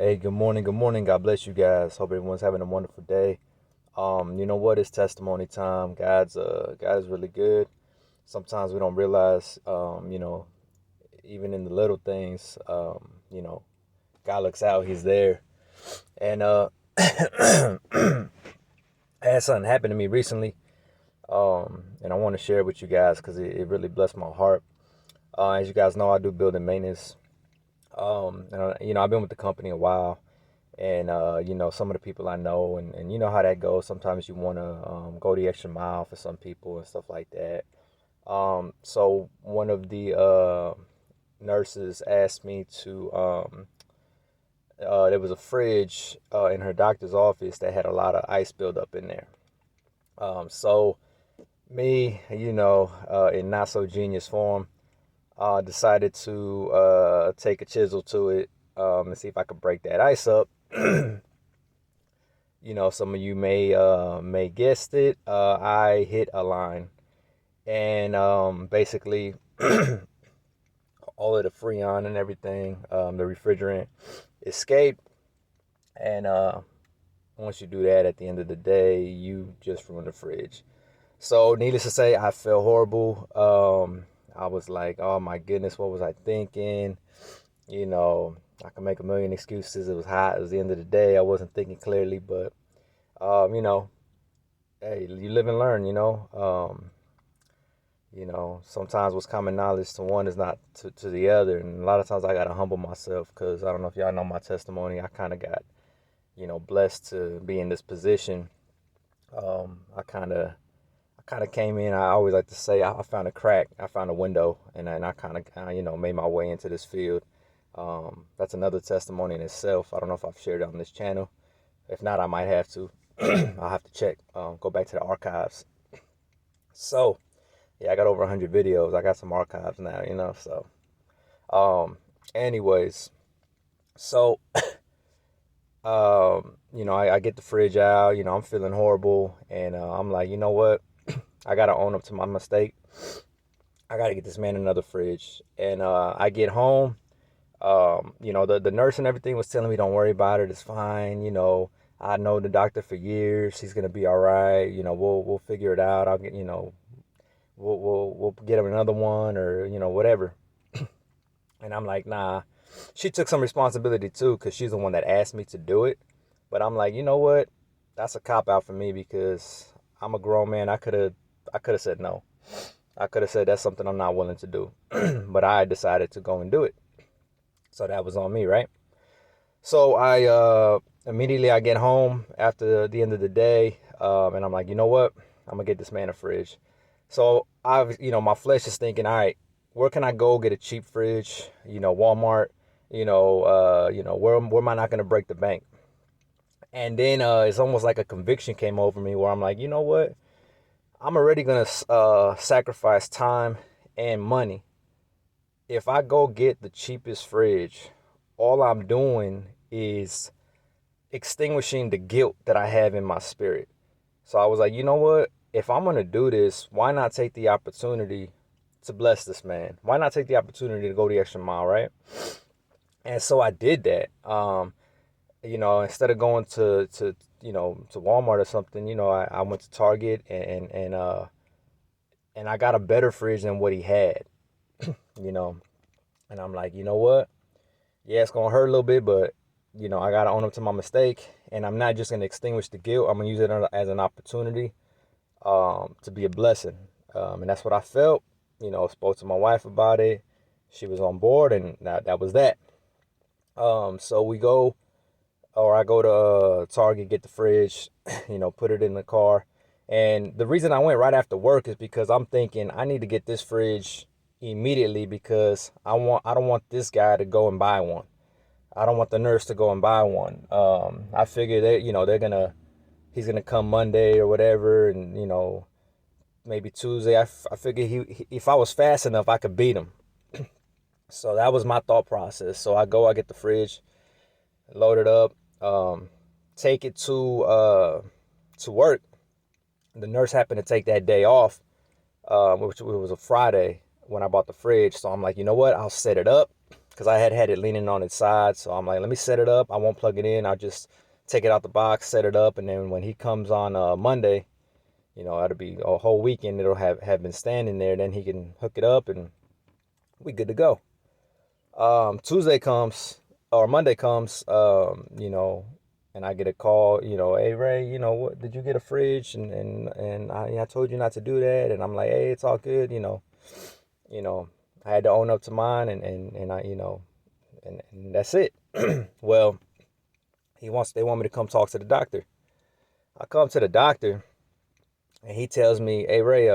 Hey, good morning, good morning. God bless you guys. Hope everyone's having a wonderful day. You know what? It's testimony time. God is really good. Sometimes we don't realize, even in the little things, God looks out, He's there. And I had something happen to me recently. And I want to share it with you guys because it really blessed my heart. As you guys know, I do building maintenance. I've been with the company a while. And some of the people I know, and you know how that goes. Sometimes you want to go the extra mile for some people and stuff like that. So one of the nurses asked me to. There was a fridge in her doctor's office that had a lot of ice buildup in there. So me, in not so genius form, decided to take a chisel to it and see if I could break that ice up. Some of you may guessed it. I hit a line, and basically all of the freon and everything, the refrigerant, escaped. And once you do that, at the end of the day, you just ruin the fridge. So, needless to say, I felt horrible. I was like, "Oh my goodness, what was I thinking?" You know, I can make a million excuses. It was hot. It was the end of the day. I wasn't thinking clearly, but um, you know, hey, you live and learn, sometimes what's common knowledge to one is not to the other. And a lot of times I got to humble myself because I don't know if y'all know my testimony. I kind of got, blessed to be in this position. I kind of came in. I always like to say I found a crack. I found a window, and I kind of, made my way into this field. That's another testimony in itself. I don't know if I've shared it on this channel. If not, I might have to. I'll have to check, go back to the archives. So, yeah, I got over 100 videos. I got some archives now, so, um, anyways, so, I get the fridge out, I'm feeling horrible. And I'm like, you know what? I got to own up to my mistake. I got to get this man another fridge. And I get home. The nurse and everything was telling me, don't worry about it. It's fine. I know the doctor for years. He's gonna be all right. We'll figure it out. I'll get we'll get him another one or whatever. And I'm like, nah. She took some responsibility too because she's the one that asked me to do it. But I'm like, you know what? That's a cop out for me because I'm a grown man. I could have said no. I could have said that's something I'm not willing to do. But I decided to go and do it. So that was on me, right? So I immediately I get home after the end of the day, and I'm like, you know what? I'm gonna get this man a fridge. So my flesh is thinking, all right, where can I go get a cheap fridge? Walmart. Where am I not gonna break the bank? And then it's almost like a conviction came over me where I'm like, you know what? I'm already gonna sacrifice time and money. If I go get the cheapest fridge, all I'm doing is extinguishing the guilt that I have in my spirit. So I was like, you know what? If I'm going to do this, why not take the opportunity to bless this man? Why not take the opportunity to go the extra mile, right? And so I did that. Instead of going to Walmart or something, I went to Target and I got a better fridge than what he had, you know. And I'm like, you know what? Yeah, it's gonna hurt a little bit, but I gotta own up to my mistake, and I'm not just gonna extinguish the guilt. I'm gonna use it as an opportunity to be a blessing, and that's what I felt. Spoke to my wife about it. She was on board, and that was that. So I go to Target, get the fridge, put it in the car, and the reason I went right after work is because I'm thinking I need to get this fridge immediately because I don't want this guy to go and buy one. I don't want the nurse to go and buy one. I figure he's gonna come Monday or whatever, and maybe Tuesday. I figure if I was fast enough, I could beat him. So that was my thought process. So I get the fridge, load it up, take it to work. The nurse happened to take that day off, which was a Friday when I bought the fridge. So I'm like, you know what? I'll set it up because I had it leaning on its side. So I'm like, let me set it up. I won't plug it in. I'll just take it out the box, set it up, and then when he comes on Monday, that'll be a whole weekend. It'll have been standing there. Then he can hook it up, and we good to go. Tuesday comes or Monday comes, and I get a call, hey Ray, what did you get a fridge? And I told you not to do that. And I'm like, hey, it's all good, you know, I had to own up to mine and I, and that's it. Well, they want me to come talk to the doctor. I come to the doctor and he tells me, hey Ray,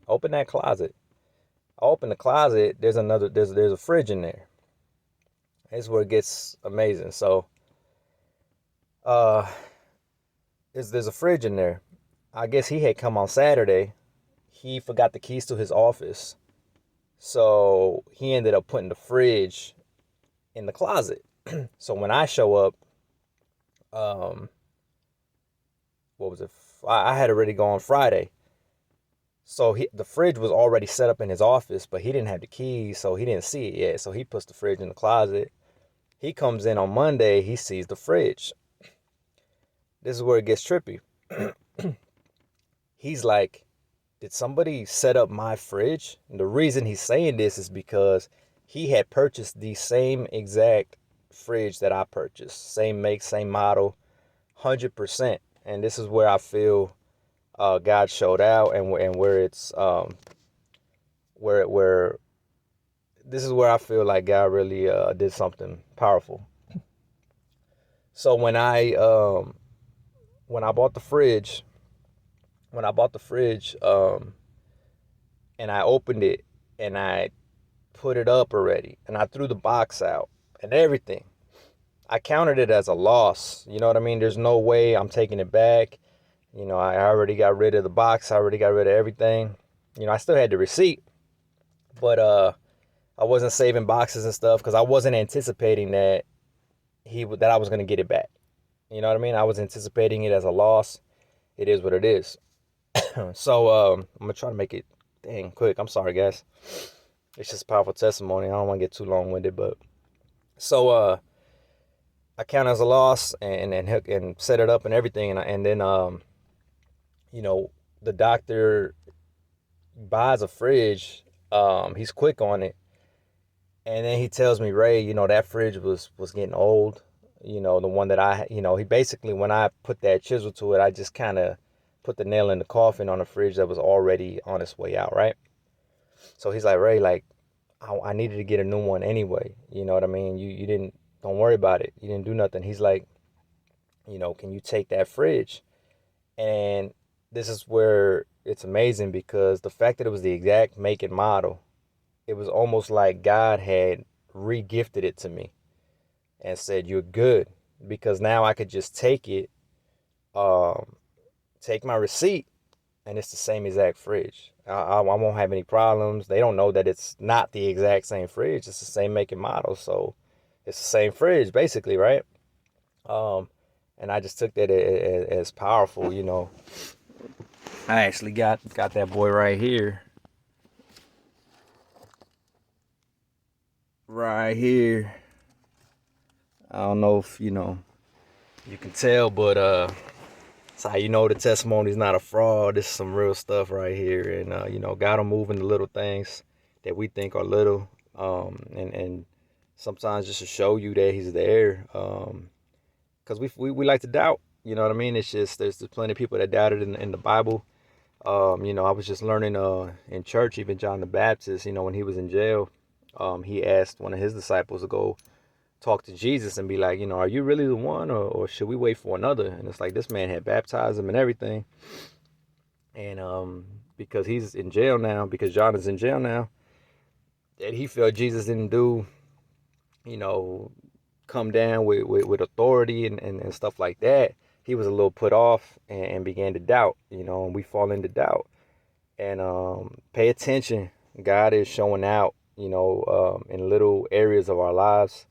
open that closet. I open the closet, there's a fridge in there. That's where it gets amazing. So uh there's a fridge in there. I guess he had come on Saturday. He forgot the keys to his office. So he ended up putting the fridge in the closet. So when I show up, um, what was it? I had already gone Friday. So the fridge was already set up in his office, but he didn't have the keys, so he didn't see it yet. So he puts the fridge in the closet. He comes in on Monday, he sees the fridge. This is where it gets trippy. He's like, did somebody set up my fridge? And the reason he's saying this is because he had purchased the same exact fridge that I purchased. Same make, same model, 100%. And this is where I feel God showed out, and where it's where this is where I feel like God really did something powerful. So when I bought the fridge, and I opened it and I put it up already and I threw the box out and everything, I counted it as a loss. You know what I mean? There's no way I'm taking it back. I already got rid of the box. I already got rid of everything. I still had the receipt, but I wasn't saving boxes and stuff because I wasn't anticipating that I was gonna get it back. You know what I mean? I was anticipating it as a loss. It is what it is. So I'm gonna try to make it dang quick. I'm sorry, guys. It's just a powerful testimony. I don't want to get too long winded, but so I count it as a loss and set it up and everything, and then the doctor buys a fridge. He's quick on it, and then he tells me, Ray, that fridge was getting old. The one that he basically, when I put that chisel to it, I just kind of put the nail in the coffin on a fridge that was already on its way out, right? So he's like, Ray, like, I needed to get a new one anyway. You know what I mean? You don't worry about it. You didn't do nothing. He's like, can you take that fridge? And this is where it's amazing because the fact that it was the exact make and model, it was almost like God had re-gifted it to me and said, you're good, because now I could just take it, take my receipt, and it's the same exact fridge. I won't have any problems. They don't know that it's not the exact same fridge. It's the same make and model. So it's the same fridge, basically, right? And I just took that as powerful, I actually got that boy right here. Right here. I don't know if, you can tell, but that's how the testimony's not a fraud. This is some real stuff right here. And, God will move in the little things that we think are little. And sometimes just to show you that he's there. Because we like to doubt, you know what I mean? It's just, there's plenty of people that doubted in the Bible. I was just learning in church, even John the Baptist, when he was in jail, he asked one of his disciples to go talk to Jesus and be like, are you really the one, or should we wait for another? And it's like, this man had baptized him and everything. And because he's in jail now, because John is in jail now, that he felt Jesus didn't do, come down with authority and stuff like that. He was a little put off and began to doubt, and we fall into doubt. And pay attention. God is showing out, in little areas of our lives.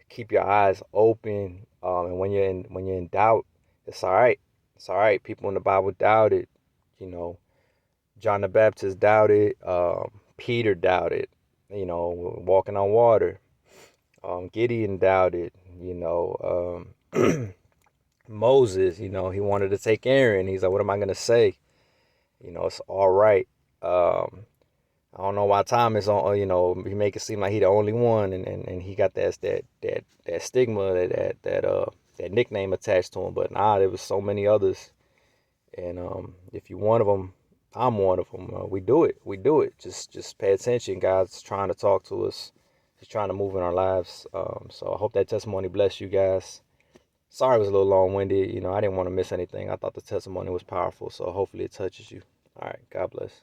Keep your eyes open. And when you're in doubt, it's all right. It's all right. People in the Bible doubted. John the Baptist doubted. Peter doubted. Walking on water. Gideon doubted. Moses, he wanted to take Aaron. He's like, what am I gonna say? It's all right. I don't know why Thomas on. He make it seem like he the only one, and he got that stigma, that nickname attached to him. But nah, there was so many others, and if you one of them, I'm one of them. We do it. We do it. Just pay attention. God's trying to talk to us. He's trying to move in our lives. So I hope that testimony bless you guys. Sorry it was a little long-winded. I didn't want to miss anything. I thought the testimony was powerful, so hopefully it touches you. All right, God bless.